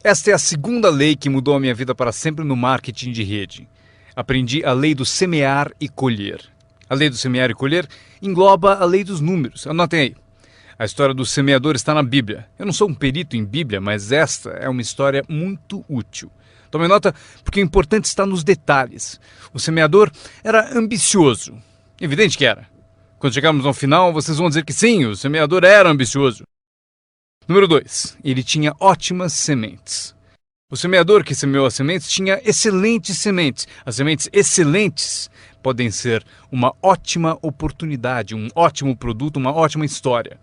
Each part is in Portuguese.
Esta é a segunda lei que mudou a minha vida para sempre no marketing de rede. Aprendi a lei do semear e colher. A lei do semear e colher engloba a lei dos números. Anotem aí. A história do semeador está na Bíblia. Eu não sou um perito em Bíblia, mas esta é uma história muito útil. Tome nota, porque o importante está nos detalhes. O semeador era ambicioso. Evidente que era. Quando chegarmos ao final, vocês vão dizer que sim, o semeador era ambicioso. Número 2. Ele tinha ótimas sementes. O semeador que semeou as sementes tinha excelentes sementes. As sementes excelentes podem ser uma ótima oportunidade, um ótimo produto, uma ótima história.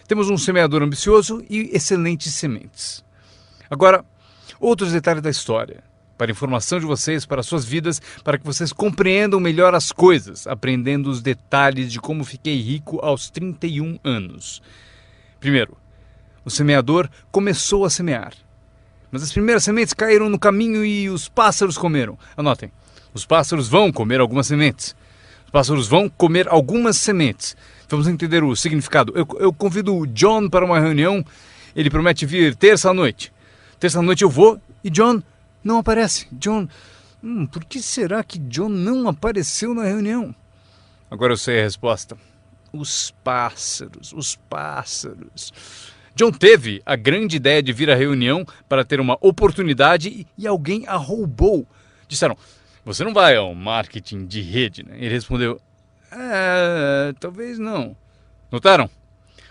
Temos um semeador ambicioso e excelentes sementes. Agora, outros detalhes da história. Para a informação de vocês, para suas vidas, para que vocês compreendam melhor as coisas, aprendendo os detalhes de como fiquei rico aos 31 anos. Primeiro, o semeador começou a semear. Mas as primeiras sementes caíram no caminho e os pássaros comeram. Anotem, os pássaros vão comer algumas sementes. Os pássaros vão comer algumas sementes. Vamos entender o significado. Eu convido o John para uma reunião. Ele promete vir terça-noite. Terça-noite eu vou e John não aparece. John, por que será que John não apareceu na reunião? Agora eu sei a resposta. Os pássaros, os pássaros. John teve a grande ideia de vir à reunião para ter uma oportunidade e alguém a roubou. Disseram, você não vai ao marketing de rede, né? Ele respondeu, talvez não. Notaram?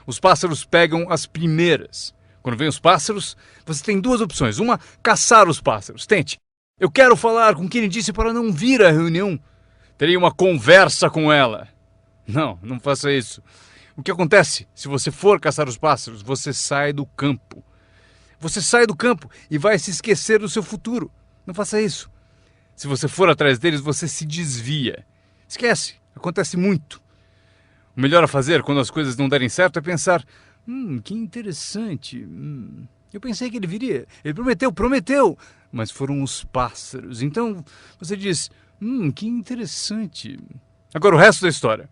Os pássaros pegam as primeiras. Quando vem os pássaros, você tem duas opções. Uma, caçar os pássaros. Tente. Eu quero falar com quem ele disse para não vir à reunião. Terei uma conversa com ela. Não faça isso. O que acontece? Se você for caçar os pássaros, você sai do campo. Você sai do campo e vai se esquecer do seu futuro. Não faça isso. Se você for atrás deles, você se desvia. Esquece. Acontece muito. O melhor a fazer quando as coisas não derem certo é pensar, que interessante. Eu pensei que ele viria. Ele prometeu. Mas foram os pássaros. Então você diz, que interessante. Agora o resto da história.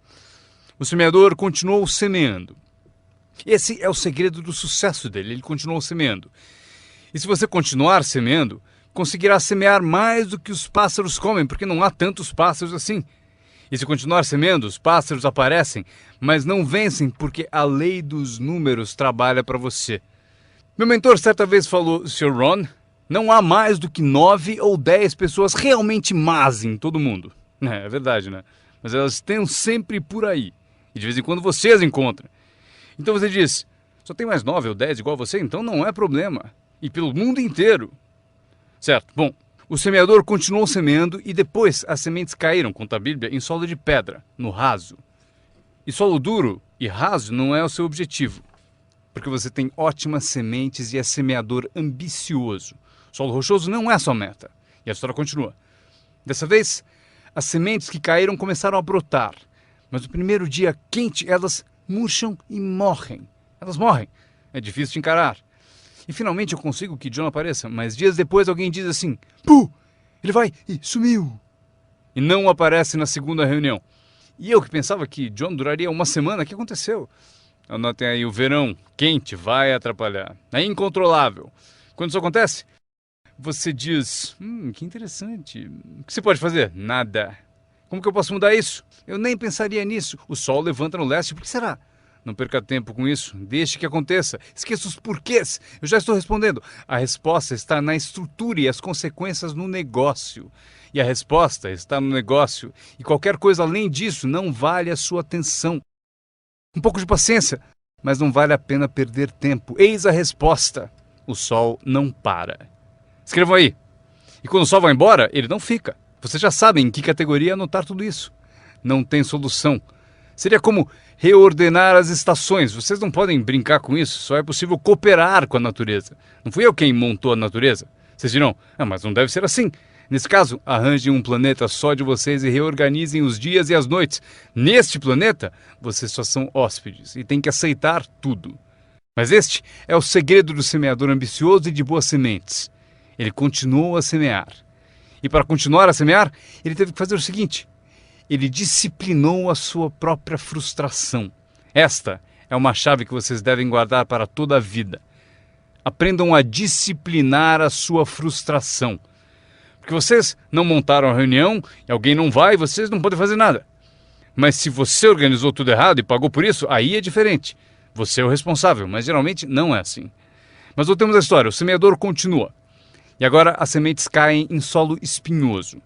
O semeador continuou semeando. Esse é o segredo do sucesso dele, ele continuou semeando. E se você continuar semeando, conseguirá semear mais do que os pássaros comem, porque não há tantos pássaros assim. E se continuar semeando, os pássaros aparecem, mas não vencem porque a lei dos números trabalha para você. Meu mentor certa vez falou, Sr. Ron, não há mais do que 9 ou 10 pessoas realmente más em todo mundo. É verdade, né? Mas elas estão sempre por aí. E de vez em quando você as encontra. Então você diz, só tem mais 9 ou 10 igual a você, então não é problema. E pelo mundo inteiro. Certo, bom, o semeador continuou semeando e depois as sementes caíram, conta a Bíblia, em solo de pedra, no raso. E solo duro e raso não é o seu objetivo. Porque você tem ótimas sementes e é semeador ambicioso. Solo rochoso não é a sua meta. E a história continua. Dessa vez, as sementes que caíram começaram a brotar. Mas no primeiro dia quente, elas murcham e morrem. Elas morrem. É difícil de encarar. E finalmente eu consigo que John apareça, mas dias depois alguém diz assim, Puh! Ele vai e sumiu. E não aparece na segunda reunião. E eu que pensava que John duraria uma semana, o que aconteceu? Anotem aí, o verão quente vai atrapalhar. É incontrolável. Quando isso acontece, você diz, que interessante. O que você pode fazer? Nada. Como que eu posso mudar isso? Eu nem pensaria nisso. O sol levanta no leste, por que será? Não perca tempo com isso, deixe que aconteça. Esqueça os porquês. Eu já estou respondendo. A resposta está na estrutura e as consequências no negócio. E a resposta está no negócio. E qualquer coisa além disso não vale a sua atenção. Um pouco de paciência, mas não vale a pena perder tempo. Eis a resposta. O sol não para. Escrevam aí. E quando o sol vai embora, ele não fica. Vocês já sabem em que categoria anotar tudo isso. Não tem solução. Seria como reordenar as estações. Vocês não podem brincar com isso. Só é possível cooperar com a natureza. Não fui eu quem montou a natureza. Vocês dirão, mas não deve ser assim. Nesse caso, arranjem um planeta só de vocês e reorganizem os dias e as noites. Neste planeta, vocês só são hóspedes e têm que aceitar tudo. Mas este é o segredo do semeador ambicioso e de boas sementes. Ele continuou a semear. E para continuar a semear, ele teve que fazer o seguinte. Ele disciplinou a sua própria frustração. Esta é uma chave que vocês devem guardar para toda a vida. Aprendam a disciplinar a sua frustração. Porque vocês não montaram a reunião e alguém não vai, vocês não podem fazer nada. Mas se você organizou tudo errado e pagou por isso, aí é diferente. Você é o responsável, mas geralmente não é assim. Mas voltemos à história, o semeador continua. E agora as sementes caem em solo espinhoso.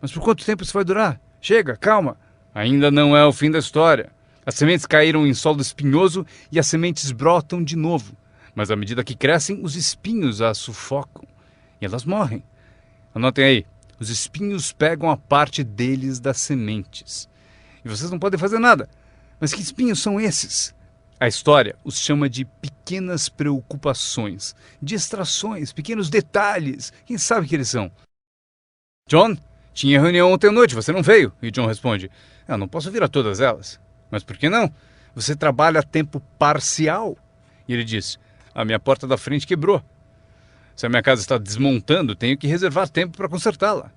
Mas por quanto tempo isso vai durar? Chega, calma. Ainda não é o fim da história. As sementes caíram em solo espinhoso e as sementes brotam de novo. Mas à medida que crescem, os espinhos as sufocam. E elas morrem. Anotem aí, os espinhos pegam a parte deles das sementes. E vocês não podem fazer nada. Mas que espinhos são esses? A história os chama de pequenas preocupações, distrações, pequenos detalhes. Quem sabe que eles são? John, tinha reunião ontem à noite, você não veio? E John responde, eu não posso vir a todas elas. Mas por que não? Você trabalha a tempo parcial. E ele diz, a minha porta da frente quebrou. Se a minha casa está desmontando, tenho que reservar tempo para consertá-la.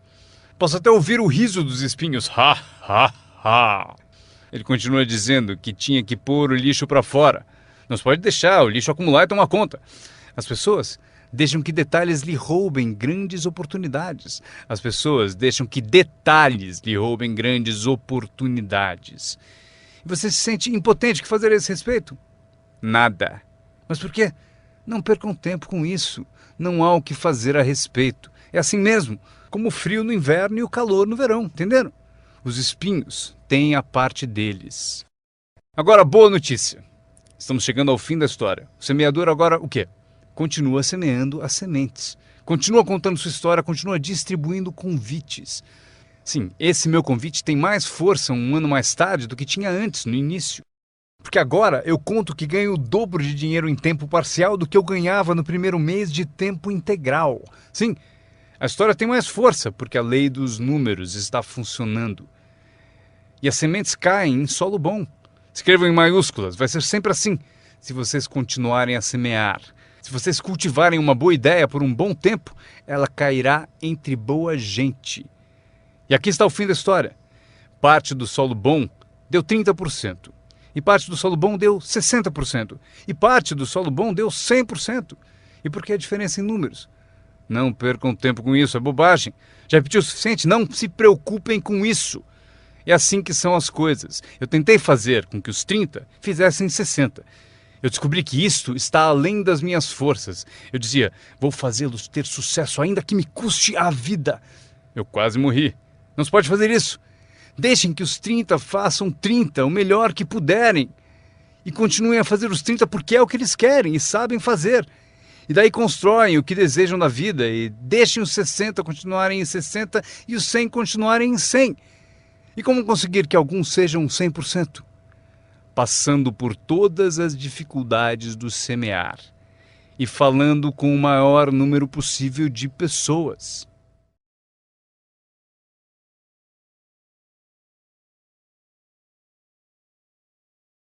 Posso até ouvir o riso dos espinhos. Ha, ha, ha. Ele continua dizendo que tinha que pôr o lixo para fora. Não se pode deixar o lixo acumular e tomar conta. As pessoas deixam que detalhes lhe roubem grandes oportunidades. As pessoas deixam que detalhes lhe roubem grandes oportunidades. E você se sente impotente. O que fazer a esse respeito? Nada. Mas por quê? Não percam tempo com isso. Não há o que fazer a respeito. É assim mesmo, como o frio no inverno e o calor no verão, entenderam? Os espinhos têm a parte deles. Agora, boa notícia. Estamos chegando ao fim da história. O semeador agora o quê? Continua semeando as sementes. Continua contando sua história, continua distribuindo convites. Sim, esse meu convite tem mais força um ano mais tarde do que tinha antes, no início. Porque agora eu conto que ganho o dobro de dinheiro em tempo parcial do que eu ganhava no primeiro mês de tempo integral. Sim, a história tem mais força porque a lei dos números está funcionando. E as sementes caem em solo bom. Escrevam em maiúsculas, vai ser sempre assim. Se vocês continuarem a semear, se vocês cultivarem uma boa ideia por um bom tempo, ela cairá entre boa gente. E aqui está o fim da história. Parte do solo bom deu 30%. E parte do solo bom deu 60%. E parte do solo bom deu 100%. E por que a diferença em números? Não percam tempo com isso, é bobagem. Já repetiu o suficiente? Não se preocupem com isso. É assim que são as coisas. Eu tentei fazer com que os 30 fizessem 60. Eu descobri que isto está além das minhas forças. Eu dizia, vou fazê-los ter sucesso ainda que me custe a vida. Eu quase morri. Não se pode fazer isso. Deixem que os 30 façam 30, o melhor que puderem. E continuem a fazer os 30 porque é o que eles querem e sabem fazer. E daí constroem o que desejam da vida e deixem os 60 continuarem em 60 e os 100 continuarem em 100. E como conseguir que alguns sejam 100%? Passando por todas as dificuldades do semear e falando com o maior número possível de pessoas.